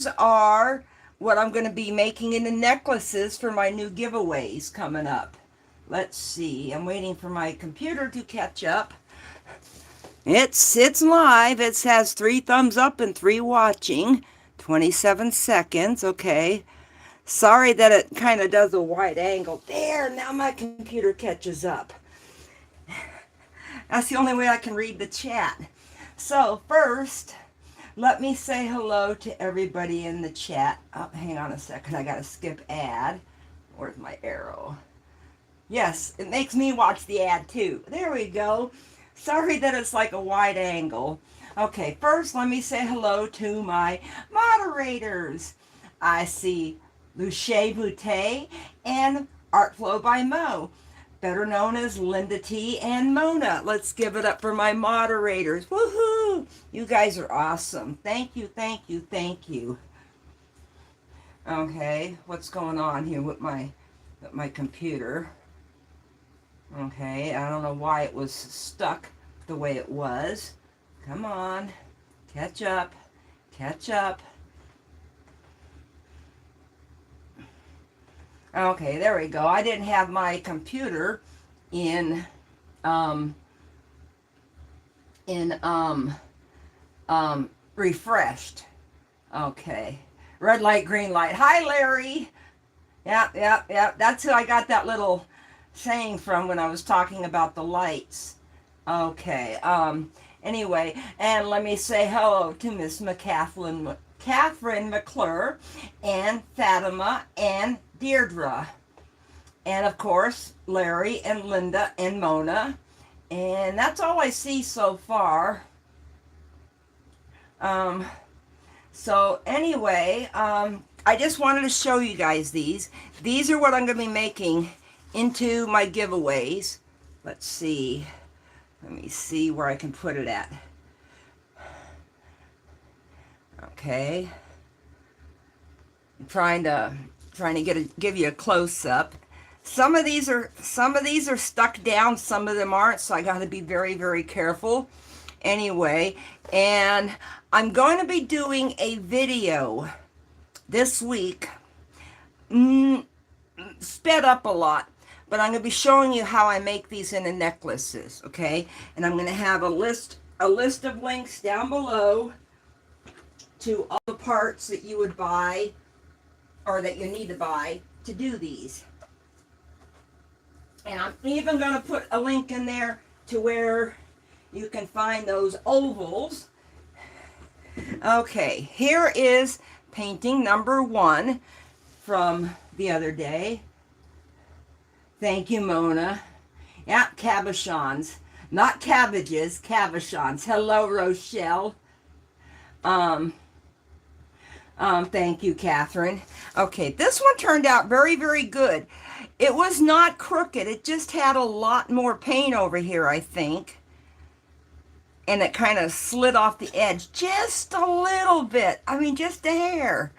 are what I'm going to be making into necklaces for my new giveaways coming up. Let's see. I'm waiting for my computer to catch up. It's live. It has 3 thumbs up and 3 watching. 27 seconds. Okay. Sorry that it kind of does a wide angle. There, now my computer catches up. That's the only way I can read the chat. So first, let me say hello to everybody in the chat. Oh, hang on a second. I got to skip ad. Where's my arrow? Yes, it makes me watch the ad too. There we go. Sorry that it's like a wide angle. Okay, first let me say hello to my moderators. I see Luce Boutte and Artflow by Mo, better known as Linda T and Mona. Let's give it up for my moderators. Woohoo! You guys are awesome. Thank you, thank you, thank you. Okay, what's going on here with my computer? Okay, I don't know why it was stuck the way it was. Come on, catch up, catch up. Okay, there we go. I didn't have my computer in refreshed. Okay, red light, green light. Hi, Larry. Yep. That's who I got that little saying from when I was talking about the lights. Okay, anyway, and let me say hello to Miss Catherine McClure and Fatima and Deirdre. And of course, Larry and Linda and Mona. And that's all I see so far. So anyway, I just wanted to show you guys these. These are what I'm going to be making into my giveaways. Let's see. Let me see where I can put it at. Okay. I'm trying to give you a close up. Some of these are stuck down, some of them aren't, so I got to be very, very careful. Anyway, and I'm going to be doing a video this week, sped up a lot, but I'm going to be showing you how I make these into necklaces, okay? And I'm going to have a list of links down below to all the parts that you would buy or that you need to buy to do these. And I'm even going to put a link in there to where you can find those ovals. Okay, here is painting number 1 from the other day. Thank you, Mona. Yeah, cabochons. Not cabbages, cabochons. Hello, Rochelle. Thank you, Catherine. Okay, this one turned out very, very good. It was not crooked. It just had a lot more paint over here, I think. And it kind of slid off the edge just a little bit. I mean, just a hair.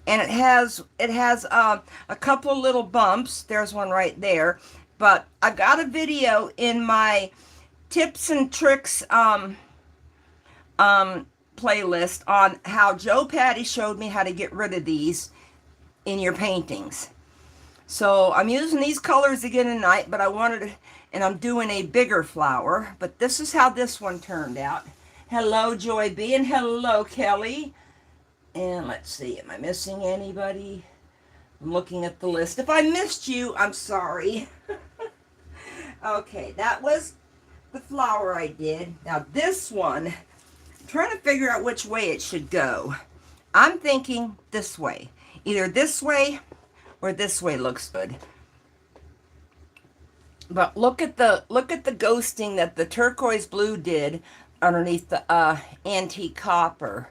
And it has a couple of little bumps. There's one right there. But I've got a video in my tips and tricks playlist on how Joe Patty showed me how to get rid of these in your paintings. So I'm using these colors again tonight, but I wanted to, and I'm doing a bigger flower, but this is how this one turned out. Hello, Joy B, and hello, Kelly. And let's see, am I missing anybody? I'm looking at the list. If I missed you, I'm sorry. Okay, that was the flower I did. Now this one, I'm trying to figure out which way it should go. I'm thinking this way. Either this way or this way looks good. But look at the ghosting that the turquoise blue did underneath the antique copper.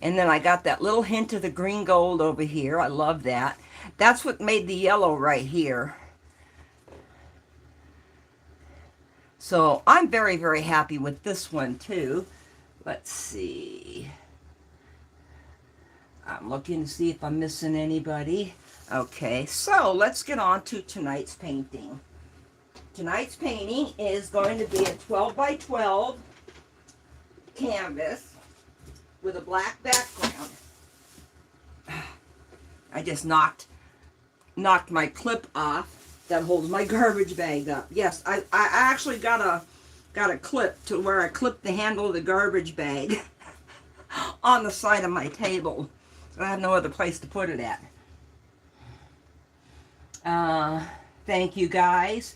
And then I got that little hint of the green gold over here. I love that. That's what made the yellow right here. So I'm very, very happy with this one too. Let's see. I'm looking to see if I'm missing anybody. Okay, so let's get on to tonight's painting. Tonight's painting is going to be a 12 by 12 canvas. with a black background. I just knocked my clip off that holds my garbage bag up. Yes, I actually got a clip to where I clipped the handle of the garbage bag on the side of my table. I have no other place to put it at. Thank you guys.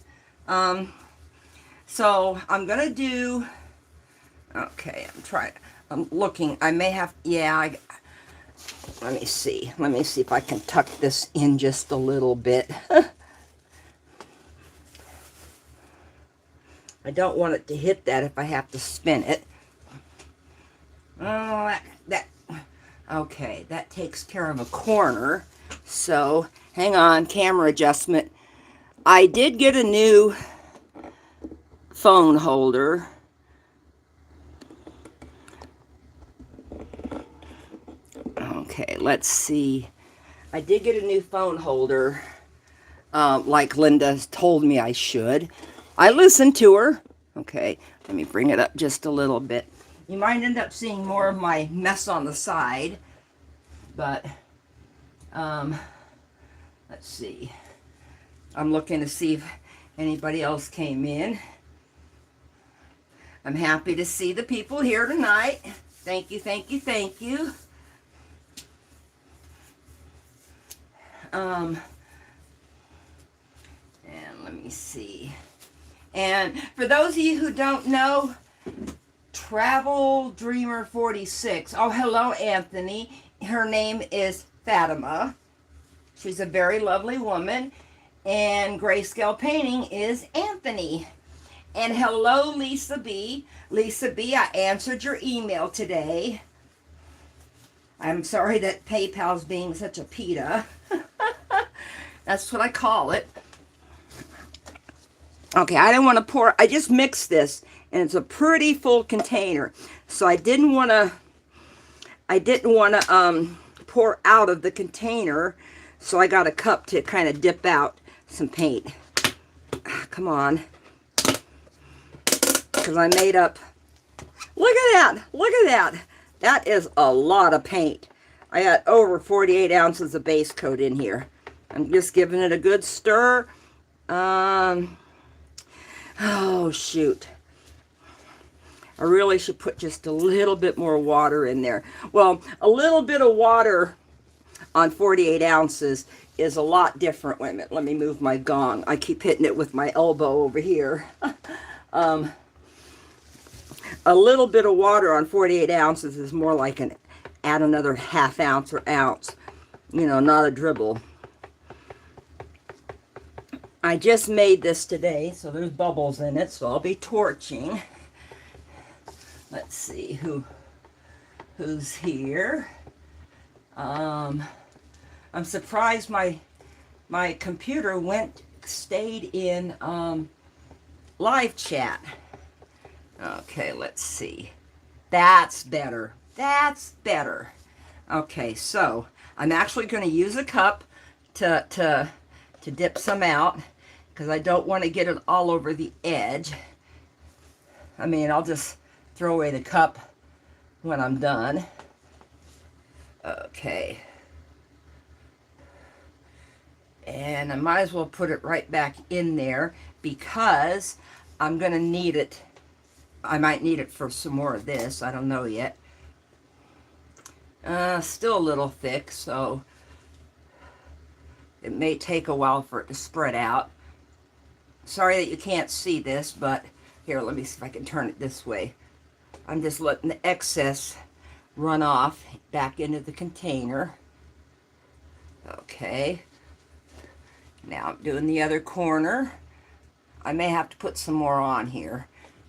So I'm gonna do, okay, I'm looking, I may have, yeah, let me see if I can tuck this in just a little bit. I don't want it to hit that if I have to spin it. Oh, okay, that takes care of a corner. So, hang on, camera adjustment. I did get a new phone holder. Okay, let's see. I did get a new phone holder, like Linda told me I should. I listened to her. Okay, let me bring it up just a little bit. You might end up seeing more of my mess on the side, but let's see. I'm looking to see if anybody else came in. I'm happy to see the people here tonight. Thank you, thank you, thank you. And let me see. And for those of you who don't know, Travel Dreamer 46. Oh, hello, Anthony. Her name is Fatima. She's a very lovely woman. And Grayscale Painting is Anthony. And hello, Lisa B. Lisa B, I answered your email today. I'm sorry that PayPal's being such a PETA. That's what I call it. Okay, I didn't want to pour, I just mixed this, and it's a pretty full container. So I didn't want to pour out of the container, so I got a cup to kind of dip out some paint. Come on. Because I made up, look at that, look at that. That is a lot of paint. I got over 48 ounces of base coat in here. I'm just giving it a good stir. Oh, shoot. I really should put just a little bit more water in there. Well, a little bit of water on 48 ounces is a lot different. Wait a minute, let me move my gong. I keep hitting it with my elbow over here. A little bit of water on 48 ounces is more like add another ½ ounce or ounce. You know, not a dribble. I just made this today, so there's bubbles in it, so I'll be torching. Let's see who's here. I'm surprised my computer stayed in live chat. Okay, let's see. That's better. That's better. Okay, so I'm actually going to use a cup to dip some out, because I don't want to get it all over the edge. I mean, I'll just throw away the cup when I'm done. Okay. And I might as well put it right back in there, because I'm going to need it. I might need it for some more of this. I don't know yet. Still a little thick, so it may take a while for it to spread out. Sorry that you can't see this, but here, let me see if I can turn it this way. I'm just letting the excess run off back into the container. Okay. Now I'm doing the other corner. I may have to put some more on here,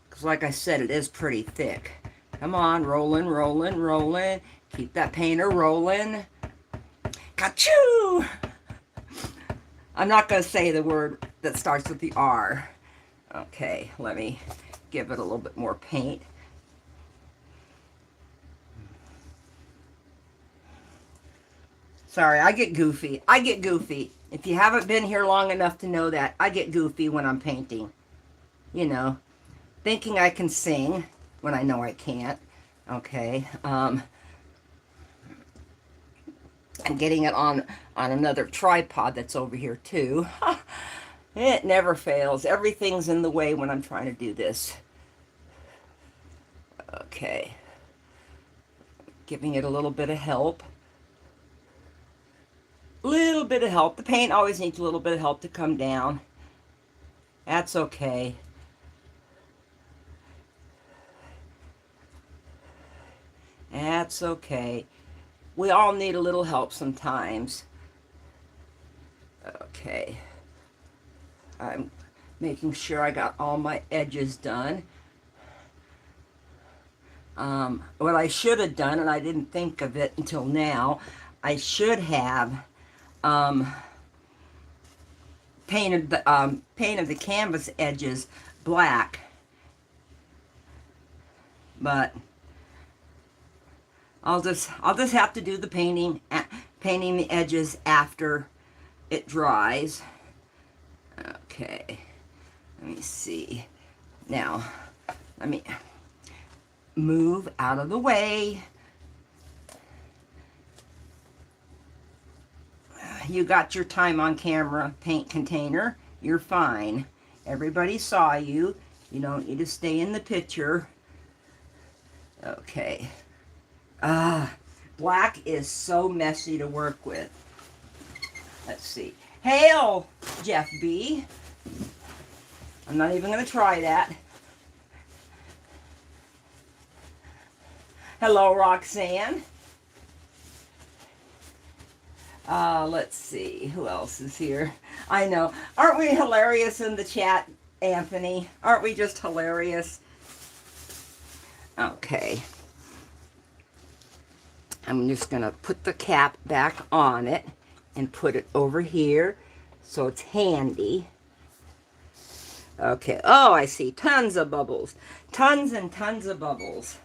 because like I said, it is pretty thick. Come on, rolling, rolling, rolling. Keep that painter rolling. Ka-choo! I'm not going to say the word that starts with the R. Okay, let me give it a little bit more paint. Sorry, I get goofy. I get goofy. If you haven't been here long enough to know that, I get goofy when I'm painting. You know, thinking I can sing when I know I can't. Okay, I'm getting it on another tripod that's over here too. It never fails. Everything's in the way when I'm trying to do this. Okay. Giving it a little bit of help. Little bit of help. The paint always needs a little bit of help to come down. That's okay. That's okay. We all need a little help sometimes. Okay. I'm making sure I got all my edges done. What I should have done, and I didn't think of it until now, I should have painted the canvas edges black, but I'll just have to do the painting the edges after it dries. Okay, let me see. Now, let me move out of the way. You got your time on camera paint container. You're fine. Everybody saw you. You don't need to stay in the picture. Okay. Black is so messy to work with. Let's see. Hail, Jeff B. I'm not even going to try that. Hello, Roxanne. Let's see. Who else is here? I know. Aren't we hilarious in the chat, Anthony? Aren't we just hilarious? Okay. I'm just going to put the cap back on it and put it over here so it's handy. Okay. Oh, I see. Tons of bubbles. Tons and tons of bubbles.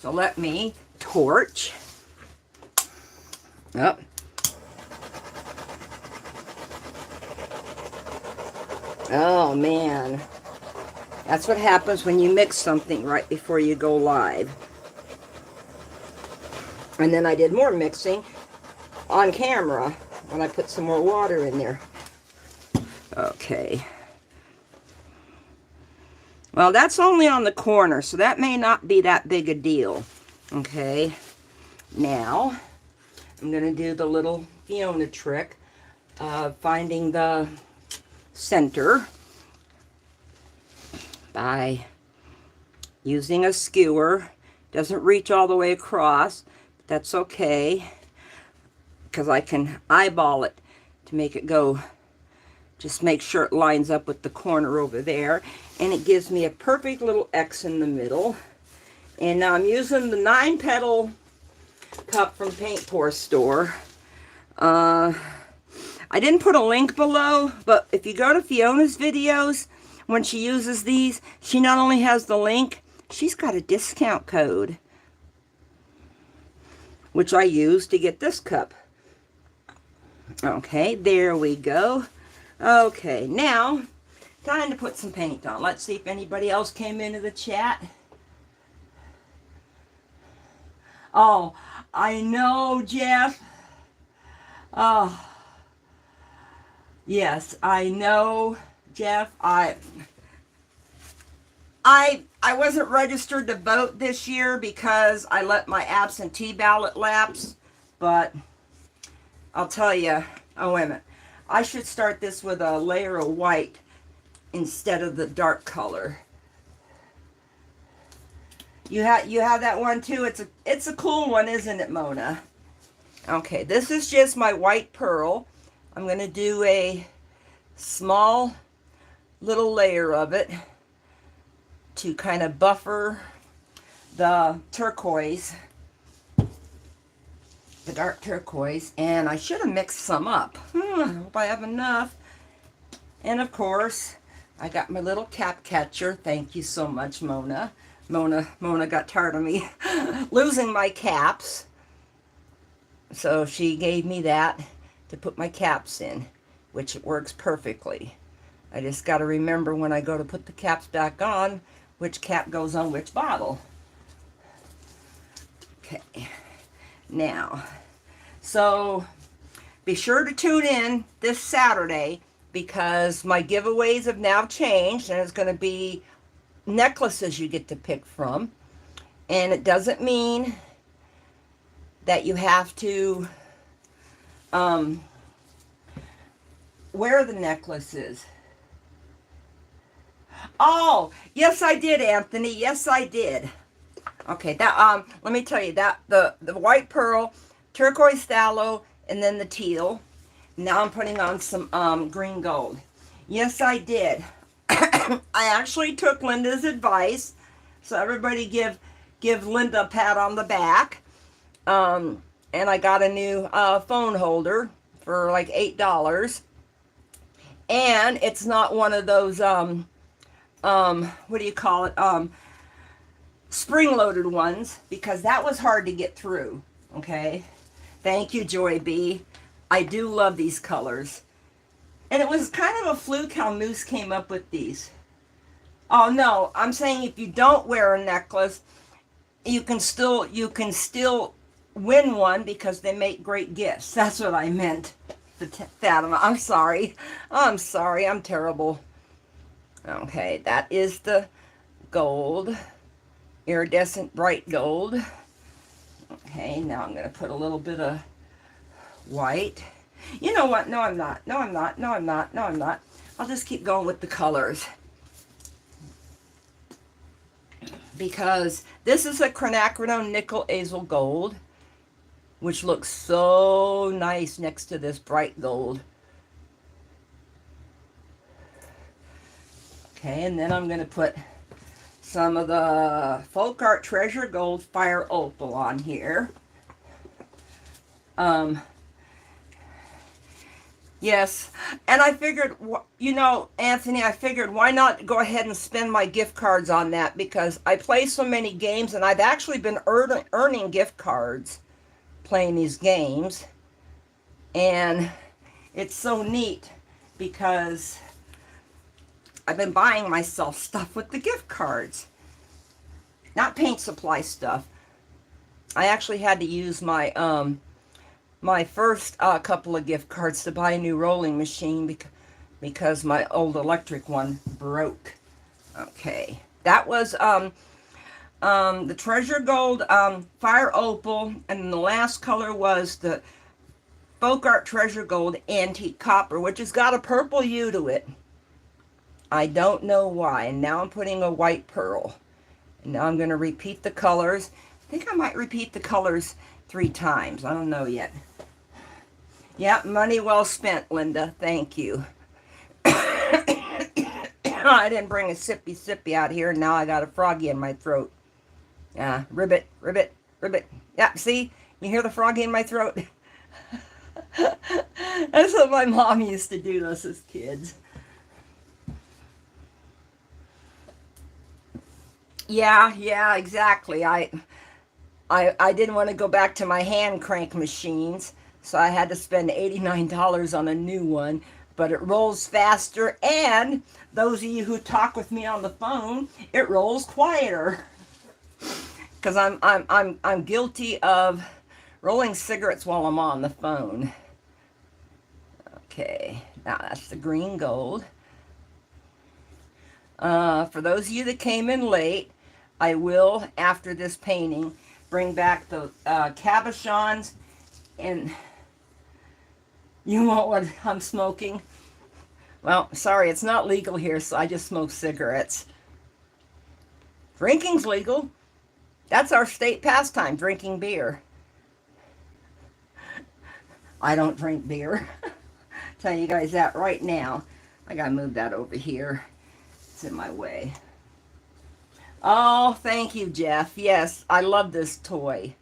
So let me torch. Oh. Oh, man. That's what happens when you mix something right before you go live. And then I did more mixing on camera when I put some more water in there. Okay. Well, that's only on the corner, so that may not be that big a deal. Okay. Now, I'm going to do the little Fiona trick of finding the center by using a skewer. Doesn't reach all the way across. That's okay, because I can eyeball it to make it go, just make sure it lines up with the corner over there, and it gives me a perfect little X in the middle. And now I'm using the 9-petal cup from Paint Pour Store. I didn't put a link below, but if you go to Fiona's videos, when she uses these, she not only has the link, she's got a discount code, which I use to get this cup. Okay, there we go. Okay, now, time to put some paint on. Let's see if anybody else came into the chat. Oh, I know, Jeff. Oh, yes, I know, Jeff. I wasn't registered to vote this year because I let my absentee ballot lapse, but I'll tell you, oh, wait a minute. I should start this with a layer of white instead of the dark color. You have that one too? It's a cool one, isn't it, Mona? Okay, this is just my white pearl. I'm going to do a small little layer of it to kind of buffer the turquoise, the dark turquoise, and I should have mixed some up. I hope I have enough. And of course, I got my little cap catcher. Thank you so much, Mona. Mona got tired of me losing my caps, so she gave me that to put my caps in, which it works perfectly. I just got to remember when I go to put the caps back on, which cap goes on which bottle. Okay. now. So be sure to tune in this Saturday because my giveaways have now changed and it's going to be necklaces you get to pick from. And it doesn't mean that you have to wear the necklaces. Oh, yes I did, Anthony. Yes I did. Okay, that let me tell you that the white pearl, turquoise phthalo, and then the teal. Now I'm putting on some green gold. Yes, I did. I actually took Linda's advice, so everybody give Linda a pat on the back. And I got a new phone holder for like $8, and it's not one of those what do you call it, spring-loaded ones, because that was hard to get through. Okay, thank you, Joy B. I do love these colors, and it was kind of a fluke how Moose came up with these. Oh no, I'm saying if you don't wear a necklace, you can still win one because they make great gifts. That's what I meant. Fatima, I'm sorry. I'm sorry. I'm terrible. Okay, that is the gold, iridescent bright gold. Okay, now I'm going to put a little bit of white. You know what? No, I'm not. No, I'm not. No, I'm not. No, I'm not. I'll just keep going with the colors. Because this is a quinacridone nickel azel gold, which looks so nice next to this bright gold. Okay, and then I'm going to put some of the Folk Art Treasure Gold Fire Opal on here. Yes, and I figured, you know, Anthony, I figured why not go ahead and spend my gift cards on that, because I play so many games and I've actually been earning gift cards playing these games, and it's so neat because I've been buying myself stuff with the gift cards, not paint supply stuff. I actually had to use my my first couple of gift cards to buy a new rolling machine because my old electric one broke. Okay, that was the Treasure Gold Fire Opal, and the last color was the Folk Art Treasure Gold Antique Copper, which has got a purple hue to it. I don't know why. And now I'm putting a white pearl. And now I'm going to repeat the colors. I think I might repeat the colors 3 times. I don't know yet. Yep, money well spent, Linda. Thank you. I didn't bring a sippy out here, and now I got a froggy in my throat. Ribbit, ribbit, ribbit. Yeah, see? You hear the froggy in my throat? That's what my mom used to do to us as kids. Yeah, exactly. I didn't want to go back to my hand crank machines, so I had to spend $89 on a new one. But it rolls faster, and those of you who talk with me on the phone, it rolls quieter. Because I'm guilty of rolling cigarettes while I'm on the phone. Okay, now that's the green gold. For those of you that came in late, I will, after this painting, bring back the cabochons, and you want what I'm smoking? Well, sorry, it's not legal here, so I just smoke cigarettes. Drinking's legal. That's our state pastime, drinking beer. I don't drink beer. Tell you guys that right now. I gotta move that over here. It's in my way. Oh, thank you, Jeff. Yes, I love this toy.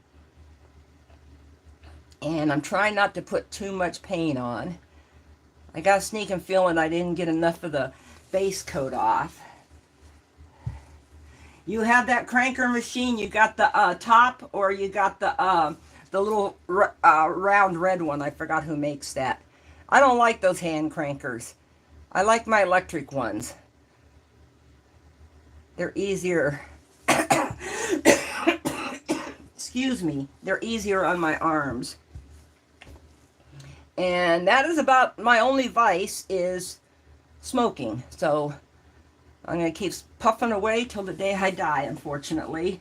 And I'm trying not to put too much paint on. I got a sneaking feeling I didn't get enough of the base coat off. You have that cranker machine, you got the top, or you got the little round red one. I forgot who makes that. I don't like those hand crankers. I like my electric ones. They're easier. Excuse excuse me, they're easier on my arms. And that is about my only vice is smoking. So I'm going to keep puffing away till the day I die, unfortunately.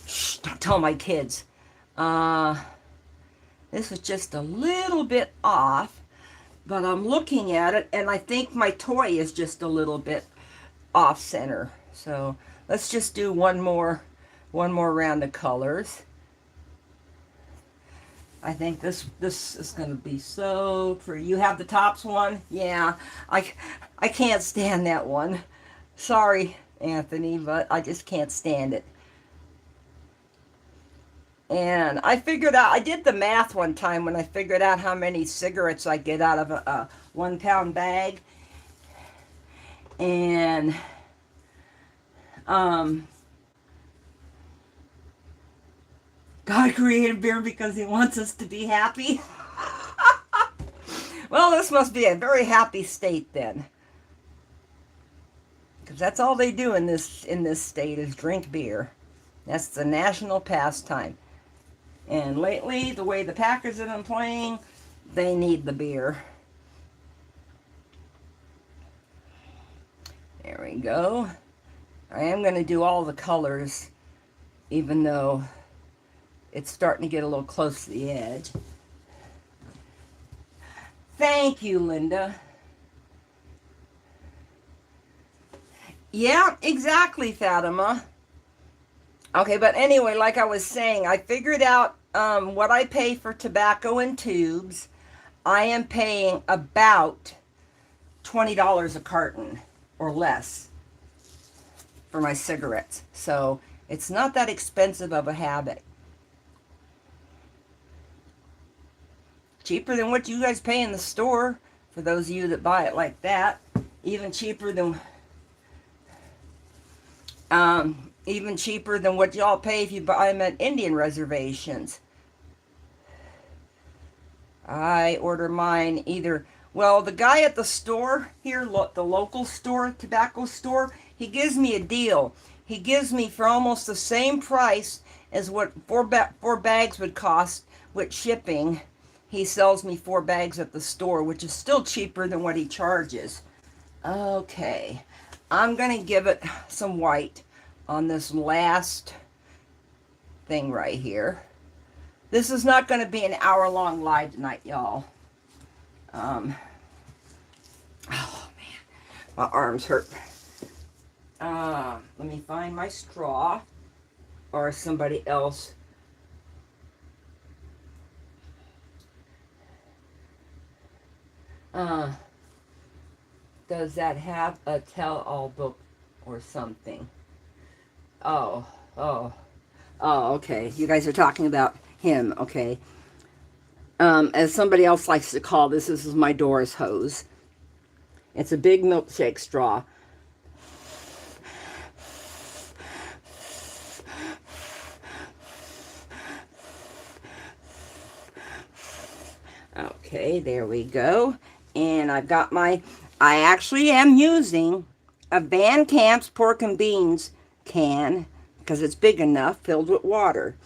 Shh, don't tell my kids. This is just a little bit off, but I'm looking at it, and I think my toy is just a little bit off center. So let's just do one more round of colors. I think this is going to be so pretty. You have the tops one? Yeah, I can't stand that one. Sorry, Anthony, but I just can't stand it. And I figured out, I did the math one time when I figured out how many cigarettes I get out of a 1 pound bag. And God created beer because he wants us to be happy. Well, this must be a very happy state then. Because that's all they do in this state is drink beer. That's the national pastime. And lately, the way the Packers have been playing, they need the beer. There we go. I am going to do all the colors, even though it's starting to get a little close to the edge. Thank you, Linda. Yeah, exactly, Fatima. Okay, but anyway, like I was saying, I figured out what I pay for tobacco in tubes. I am paying about $20 a carton or less for my cigarettes. So it's not that expensive of a habit. Cheaper than what you guys pay in the store, for those of you that buy it like that. Even cheaper than what y'all pay if you buy them at Indian reservations. I order mine either, well, the guy at the store here, the local store, tobacco store, he gives me a deal. He gives me for almost the same price as what four bags would cost with shipping. He sells me 4 bags at the store, which is still cheaper than what he charges. Okay, I'm going to give it some white on this last thing right here. This is not going to be an hour-long live tonight, y'all. Oh, man. My arms hurt. Let me find my straw. Or somebody else. Does that have a tell-all book or something? Oh, okay. You guys are talking about him, okay. As somebody else likes to call this is my Doris hose. It's a big milkshake straw. Okay, there we go. And I've got I actually am using a Van Camp's pork and beans can, because it's big enough, filled with water.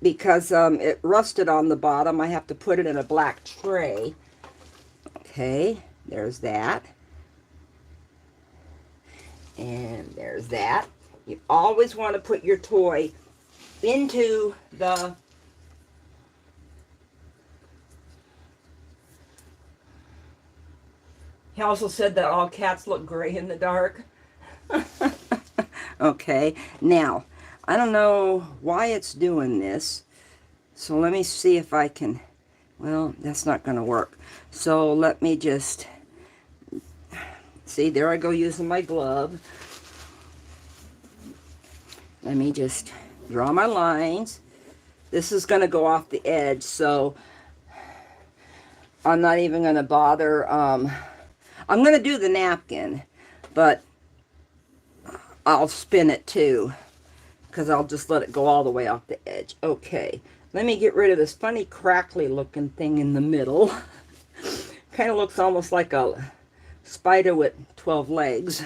Because it rusted on the bottom, I have to put it in a black tray. Okay, there's that. And there's that. You always want to put your toy into the... He also said that all cats look gray in the dark. Okay, now, I don't know why it's doing this. So let me see if I can... Well, that's not going to work. So let me just... See, there I go using my glove. Let me just draw my lines. This is going to go off the edge, so I'm not even going to bother... I'm going to do the napkin, but I'll spin it too, because I'll just let it go all the way off the edge. Okay, let me get rid of this funny crackly looking thing in the middle. Kind of looks almost like a spider with 12 legs.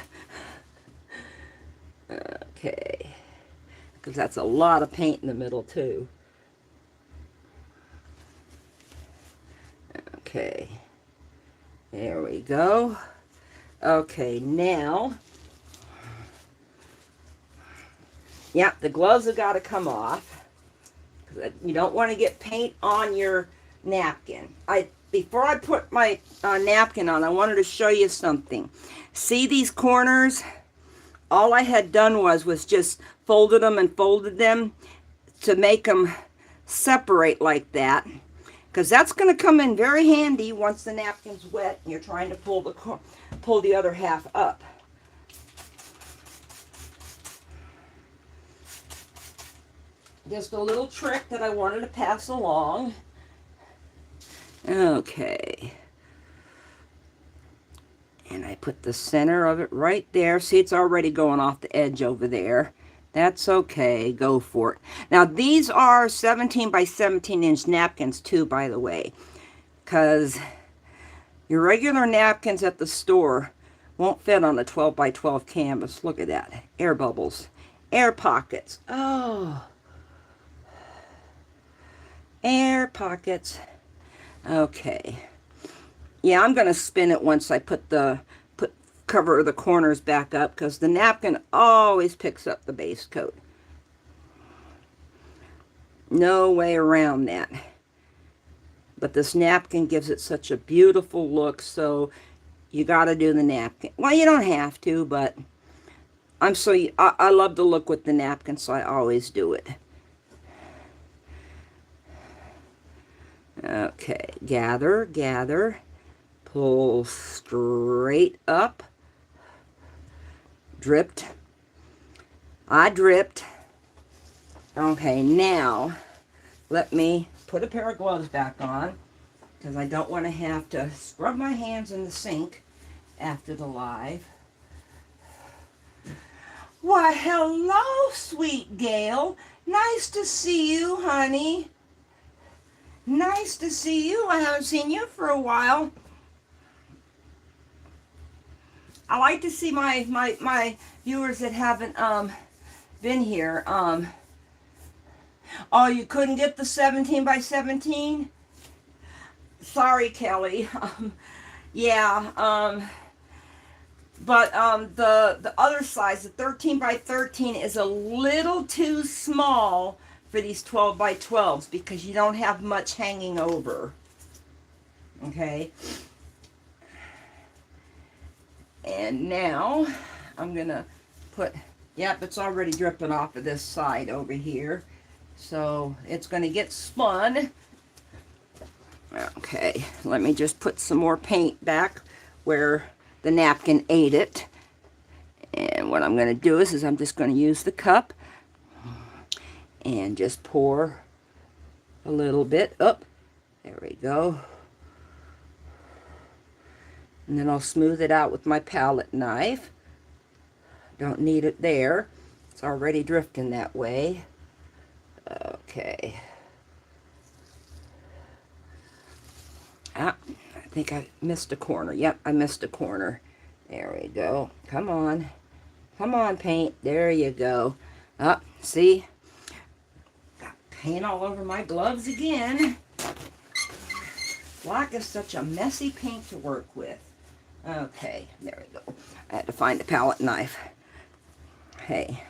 Okay, because that's a lot of paint in the middle too. Okay, there we go. Okay, now, yeah, the gloves have got to come off. You don't want to get paint on your napkin. Before I put my napkin on, I wanted to show you something. See these corners? All I had done was just folded them and folded them to make them separate like that. Because that's going to come in very handy once the napkin's wet and you're trying to pull the other half up. Just a little trick that I wanted to pass along. Okay. And I put the center of it right there. See, it's already going off the edge over there. That's okay. Go for it. Now, these are 17 by 17 inch napkins too, by the way. Because your regular napkins at the store won't fit on a 12 by 12 canvas. Look at that. Air bubbles. Air pockets. Oh. Air pockets. Okay. Yeah, I'm going to spin it once I cover the corners back up, because the napkin always picks up the base coat. No way around that. But this napkin gives it such a beautiful look, so you got to do the napkin. Well, you don't have to, but I love the look with the napkin, so I always do it. Okay, gather, gather, pull straight up, dripped. I dripped. Okay, now let me put a pair of gloves back on, because I don't want to have to scrub my hands in the sink after the live. Why, hello, sweet Gail. Nice to see you, honey. Nice to see you. I haven't seen you for a while. I like to see my viewers that haven't been here. Oh, you couldn't get the 17 by 17? Sorry, Kelly. Yeah. But the other size, the 13 by 13, is a little too small for these 12 by 12s, because you don't have much hanging over. Okay. And now I'm gonna put, yep, it's already dripping off of this side over here, so it's gonna get spun. Okay, let me just put some more paint back where the napkin ate it. And what I'm gonna do is I'm just gonna use the cup and just pour a little bit up. There we go. And then I'll smooth it out with my palette knife. Don't need it there. It's already drifting that way. Okay. Ah, I think I missed a corner. Yep, I missed a corner. There we go. Come on. Come on, paint. There you go. Ah, see? Got paint all over my gloves again. Black is such a messy paint to work with. Okay, there we go. I had to find a palette knife. Hey.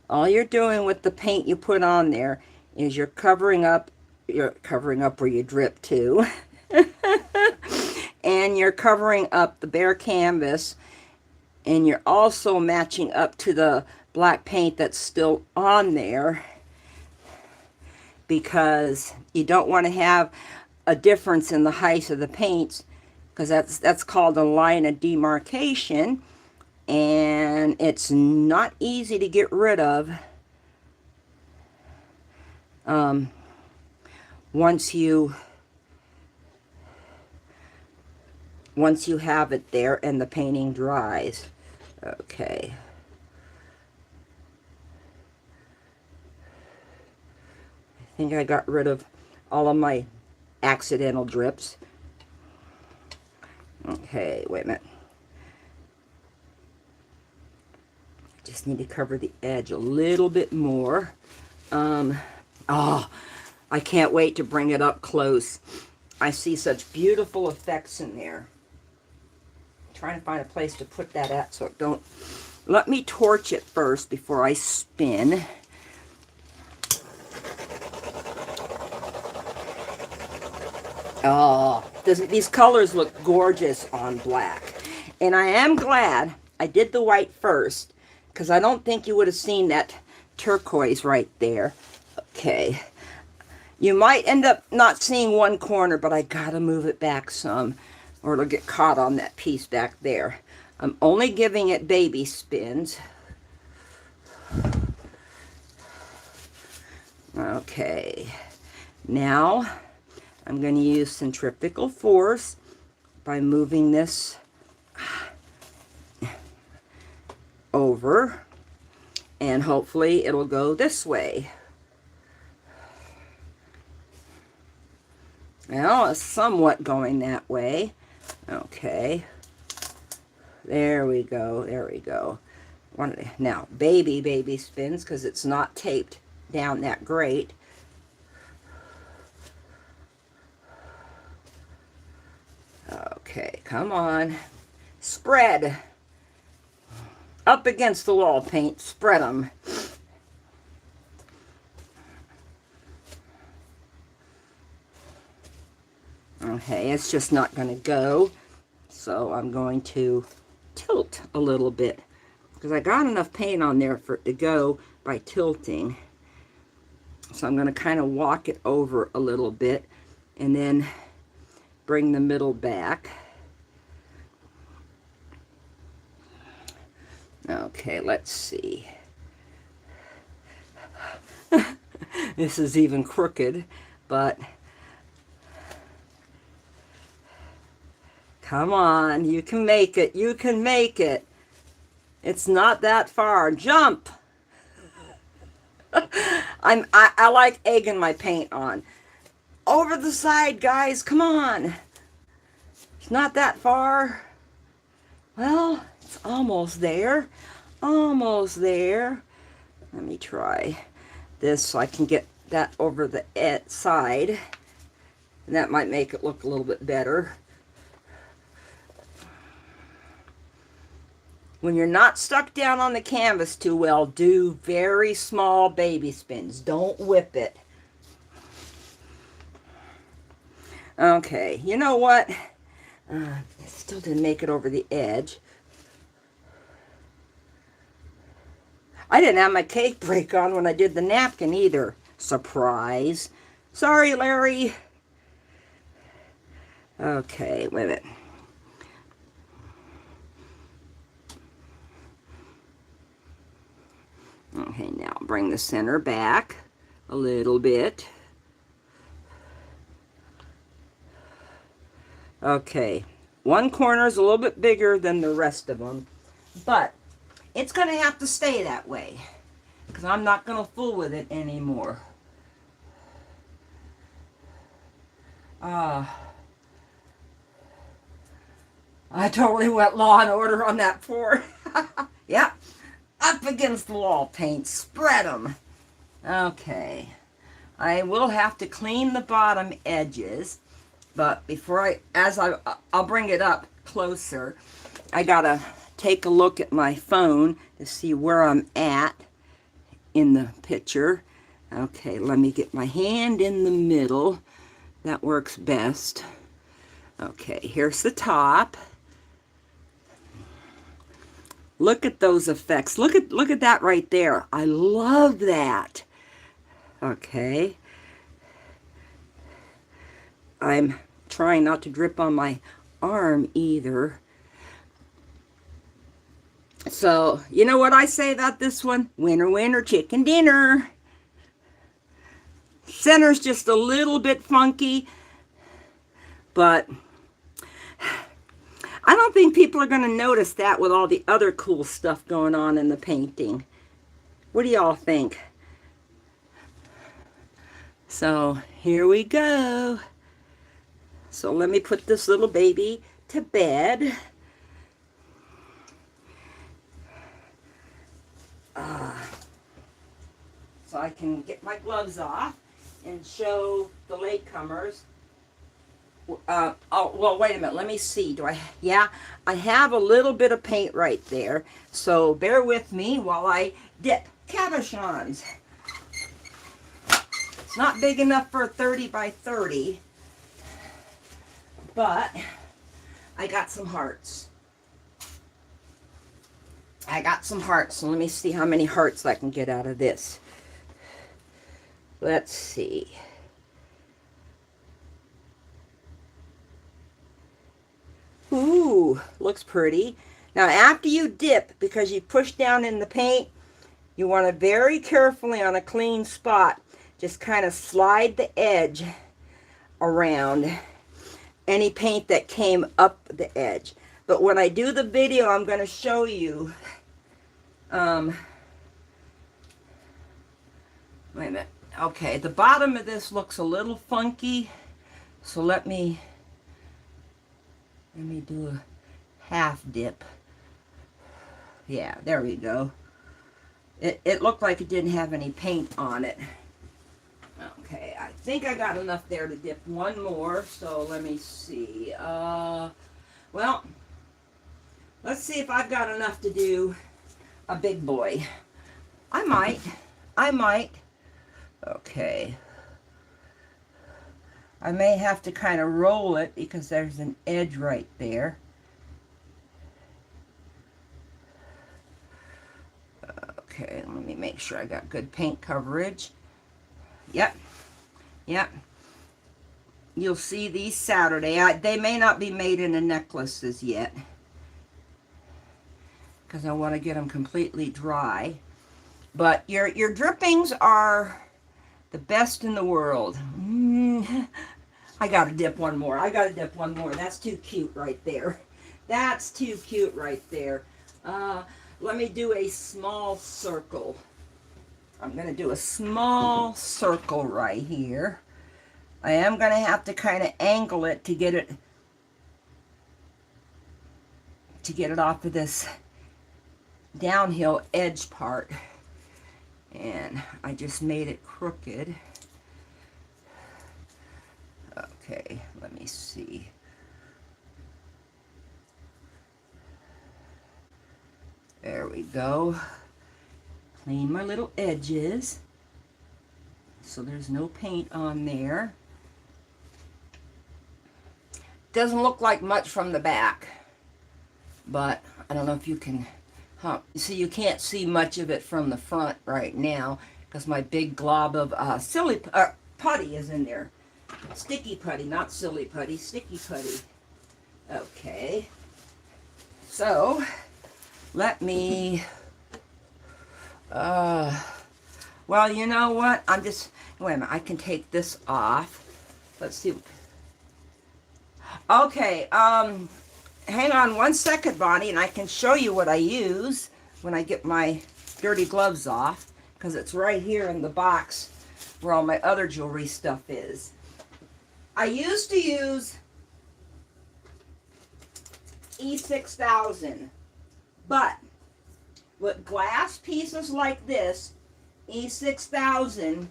All you're doing with the paint you put on there is you're covering up where you drip to. And you're covering up the bare canvas, and you're also matching up to the black paint that's still on there, because you don't want to have a difference in the height of the paints, because that's called a line of demarcation, and it's not easy to get rid of once you have it there and the painting dries. Okay. I think I got rid of all of my accidental drips. Okay, wait a minute. Just need to cover the edge a little bit more. Oh, I can't wait to bring it up close. I see such beautiful effects in there. I'm trying to find a place to put that at so it don't... Let me torch it first before I spin. Oh, these colors look gorgeous on black. And I am glad I did the white first, because I don't think you would have seen that turquoise right there. Okay. You might end up not seeing one corner, but I gotta move it back some, or it'll get caught on that piece back there. I'm only giving it baby spins. Okay. Now, I'm going to use centrifugal force by moving this over, and hopefully it'll go this way. Well, it's somewhat going that way. Okay. There we go. There we go. Now, baby spins, because it's not taped down that great. Okay, come on. Spread. Up against the wall paint. Spread them. Okay, it's just not going to go. So I'm going to tilt a little bit, because I got enough paint on there for it to go by tilting. So I'm going to kind of walk it over a little bit and then bring the middle back. Okay, let's see. This is even crooked, but come on, you can make it. You can make it. It's not that far. Jump. I like egging my paint on. Over the side, guys. Come on. It's not that far. Well, it's almost there. Almost there. Let me try this so I can get that over the side. And that might make it look a little bit better. When you're not stuck down on the canvas too well, do very small baby spins. Don't whip it. Okay, you know what? I still didn't make it over the edge. I didn't have my cake break on when I did the napkin either. Surprise. Sorry, Larry. Okay, wait a minute. Okay, now bring the center back a little bit. Okay, one corner is a little bit bigger than the rest of them, but it's going to have to stay that way because I'm not going to fool with it anymore. I totally went Law and Order on that pour. Yep. Up against the wall paint. Spread them. Okay. I will have to clean the bottom edges, but before I'll bring it up closer, I gotta take a look at my phone to see where I'm at in the picture. Okay, let me get my hand in the middle. That works best. Okay, here's the top. Look at those effects. Look at that right there. I love that. Okay. I'm trying not to drip on my arm either. So, you know what I say about this one? Winner, winner, chicken dinner. Center's just a little bit funky, but I don't think people are going to notice that with all the other cool stuff going on in the painting. What do y'all think? So here we go. So let me put this little baby to bed. So I can get my gloves off and show the latecomers. Oh, well, wait a minute. Let me see. Yeah, I have a little bit of paint right there. So bear with me while I dip cabochons. It's not big enough for a 30 by 30, but I got some hearts. So let me see how many hearts I can get out of this. Let's see. Ooh, looks pretty. Now after you dip, because you push down in the paint, you want to very carefully on a clean spot, just kind of slide the edge around any paint that came up the edge. But when I do the video, I'm going to show you, wait a minute. Okay, the bottom of this looks a little funky, so let me do a half dip. Yeah, there we go. It looked like it didn't have any paint on it. Okay, I think I got enough there to dip one more, so let me see. Well, let's see if I've got enough to do a big boy. I might. Okay. I may have to kind of roll it because there's an edge right there. Okay, let me make sure I got good paint coverage. Yep. You'll see these Saturday. They may not be made into necklaces yet because I want to get them completely dry. But your drippings are the best in the world. I gotta dip one more. That's too cute right there. Let me do a small circle. I'm going to do a small circle right here. I am going to have to kind of angle it to get it off of this downhill edge part. And I just made it crooked. Okay, let me see. There we go. Clean my little edges so there's no paint on there. Doesn't look like much from the back, but I don't know if you can, see, you can't see much of it from the front right now because my big glob of putty is in there. Sticky putty, not silly putty, sticky putty. Okay, so let me, well, you know what, wait a minute, I can take this off. Let's see. Okay, hang on one second, Bonnie, and I can show you what I use when I get my dirty gloves off, because it's right here in the box where all my other jewelry stuff is. I used to use E6000, but with glass pieces like this, E6000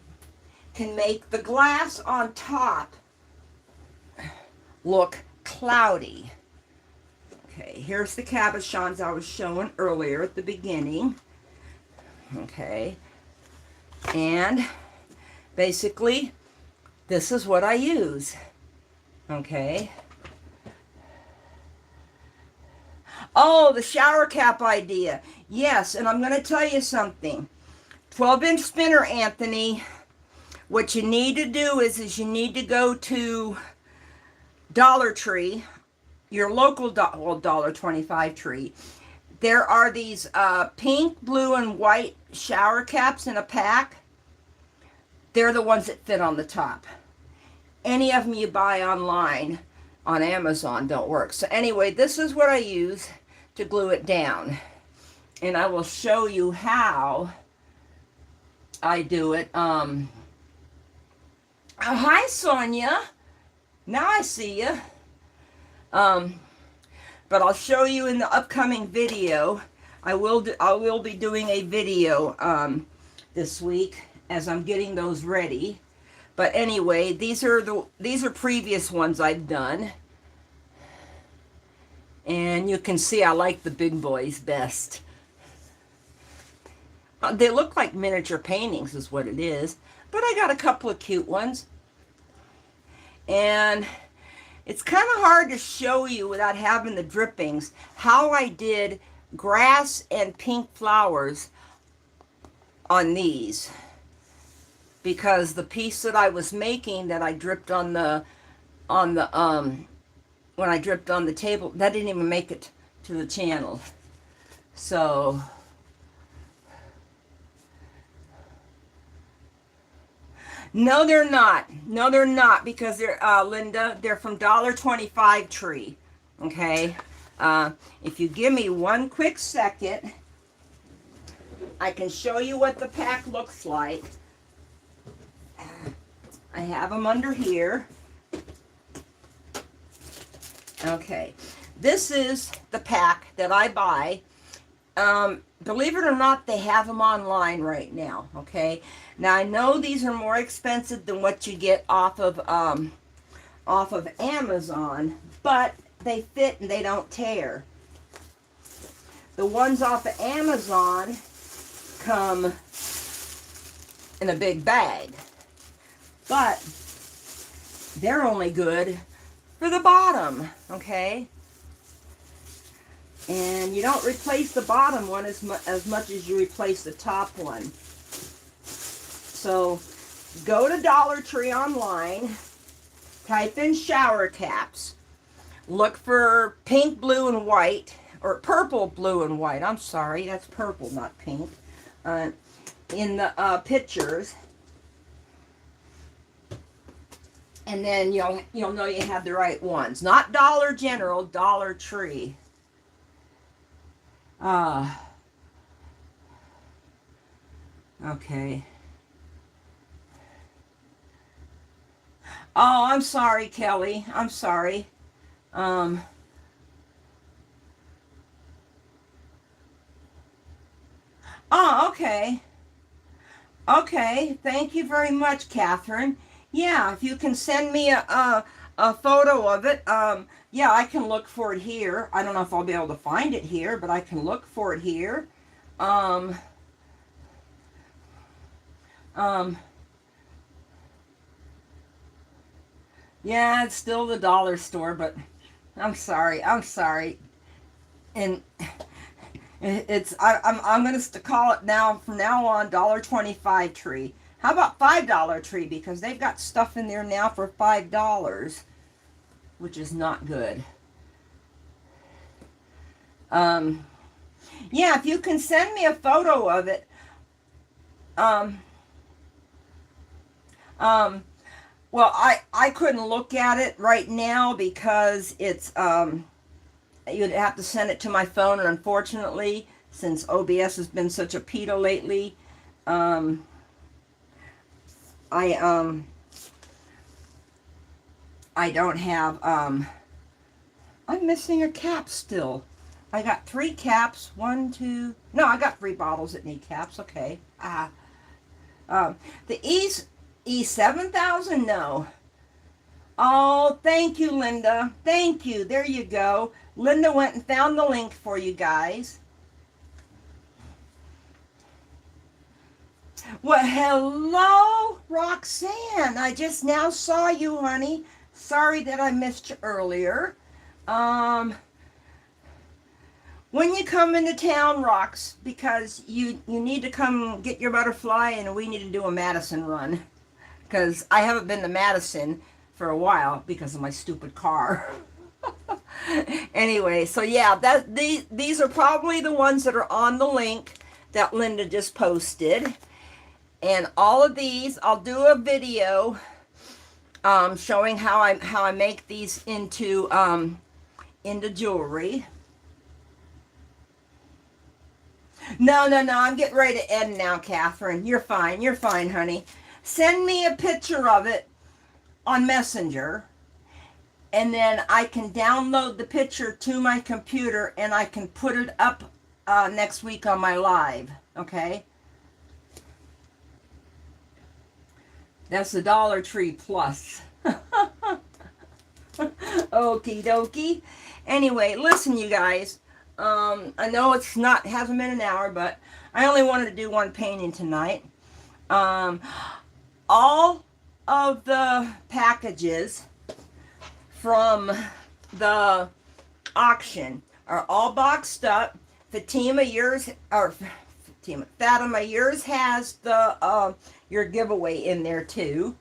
can make the glass on top look cloudy. Okay, here's the cabochons I was showing earlier at the beginning. Okay, and basically this is what I use. Okay. Oh, the shower cap idea. Yes, and I'm going to tell you something. 12-inch spinner, Anthony. What you need to do is you need to go to Dollar Tree, your local $1.25 tree. There are these pink, blue, and white shower caps in a pack. They're the ones that fit on the top. Any of them you buy online on Amazon don't work. So anyway, this is what I use to glue it down. And I will show you how I do it. Hi, Sonia. Now I see you. But I'll show you in the upcoming video. I will be doing a video this week as I'm getting those ready. But anyway, these are previous ones I've done. And you can see I like the big boys best. They look like miniature paintings is what it is. But I got a couple of cute ones. And it's kind of hard to show you without having the drippings how I did grass and pink flowers on these. Because the piece that I was making that I dripped on the when I dripped on the table, that didn't even make it to the channel. So no, they're not. No, they're not, because they're Linda, they're from $1.25 Tree. Okay. If you give me one quick second, I can show you what the pack looks like. I have them under here. Okay, this is the pack that I buy. Believe it or not, they have them online right now. Okay, now I know these are more expensive than what you get off of Amazon, but they fit and they don't tear. The ones off of Amazon come in a big bag, but they're only good for the bottom, okay? And you don't replace the bottom one as much as you replace the top one. So go to Dollar Tree online, type in shower caps, look for pink, blue, and white, or purple, blue, and white. I'm sorry, that's purple, not pink. In the pictures. And then you'll know you have the right ones. Not Dollar General, Dollar Tree. Okay. Oh, I'm sorry, Kelly. I'm sorry. Oh, okay. Okay, thank you very much, Catherine. Yeah, if you can send me a photo of it, yeah, I can look for it here. I don't know if I'll be able to find it here, but I can look for it here. Yeah, it's still the dollar store, but I'm sorry, and I'm gonna call it now from now on $1.25 Tree. How about $5 Tree, because they've got stuff in there now for $5, which is not good. Yeah, if you can send me a photo of it. Well, I couldn't look at it right now because it's you'd have to send it to my phone, and unfortunately, since OBS has been such a petal lately, I don't have, I'm missing a cap still. I got 3 caps, 1, 2, no, I got 3 bottles that need caps, okay. The E7000, no. Oh, thank you, Linda. Thank you. There you go. Linda went and found the link for you guys. Well, hello, Roxanne. I just now saw you, honey. Sorry that I missed you earlier. When you come into town, Rox, because you need to come get your butterfly, and we need to do a Madison run. Because I haven't been to Madison for a while because of my stupid car. Anyway, so yeah, these are probably the ones that are on the link that Linda just posted. And all of these, I'll do a video showing how I make these into jewelry. No, I'm getting ready to end now, Catherine. You're fine, honey. Send me a picture of it on Messenger, and then I can download the picture to my computer, and I can put it up next week on my live, okay? That's the Dollar Tree Plus. Okie dokie. Anyway, listen, you guys. I know hasn't been an hour, but I only wanted to do one painting tonight. All of the packages from the auction are all boxed up. Fatima, yours has the your giveaway in there too.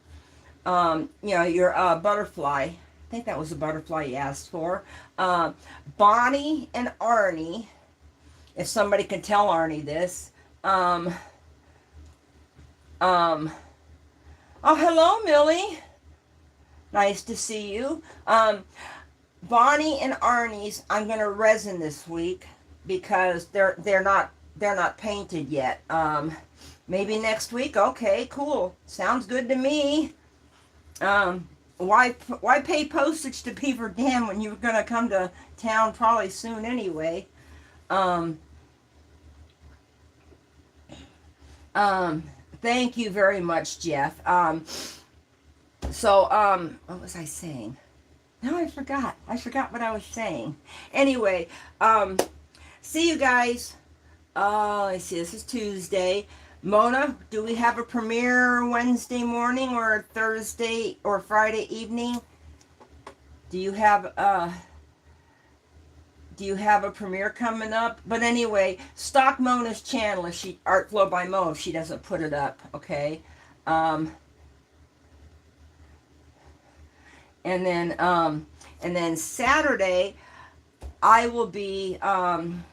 Your butterfly. I think that was a butterfly you asked for. Bonnie and Arnie, if somebody can tell Arnie this. Oh, hello, Millie. Nice to see you. Bonnie and Arnie's, I'm gonna resin this week because they're not painted yet. Maybe next week. Okay, cool. Sounds good to me. Why pay postage to Beaver Dam when you're gonna come to town probably soon anyway? Thank you very much, Jeff. What was I saying? No, I forgot. I forgot what I was saying. Anyway, see you guys. I see this is Tuesday. Mona, do we have a premiere Wednesday morning or Thursday or Friday evening? Do you have a premiere coming up? But anyway, stalk Mona's channel if she Artflow by Mo if she doesn't put it up, okay? And then Saturday I will be on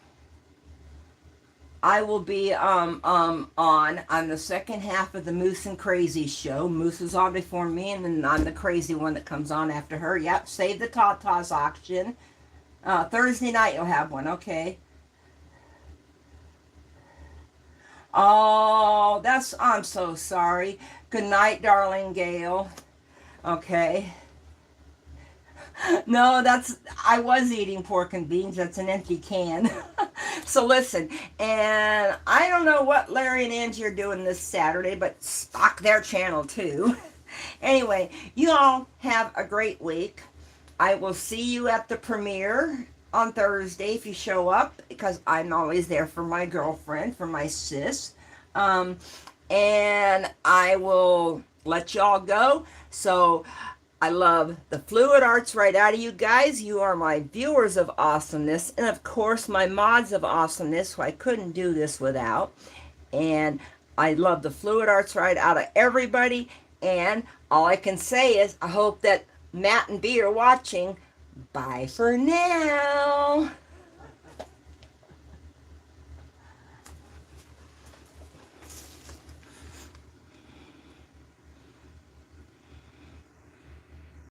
the second half of the Moose and Crazy show. Moose is on before me, and then I'm the crazy one that comes on after her. Yep, Save the Tatas auction. Thursday night you'll have one, okay? Oh, I'm so sorry. Good night, darling Gail. Okay. No, I was eating pork and beans. That's an empty can. So listen, and I don't know what Larry and Angie are doing this Saturday, but stock their channel too. Anyway, you all have a great week. I will see you at the premiere on Thursday if you show up, because I'm always there for my girlfriend, for my sis. And I will let y'all go. So I love the fluid arts right out of you guys. You are my viewers of awesomeness, and of course my mods of awesomeness, who I couldn't do this without. And I love the fluid arts right out of everybody. And all I can say is I hope that Matt and B are watching. Bye for now.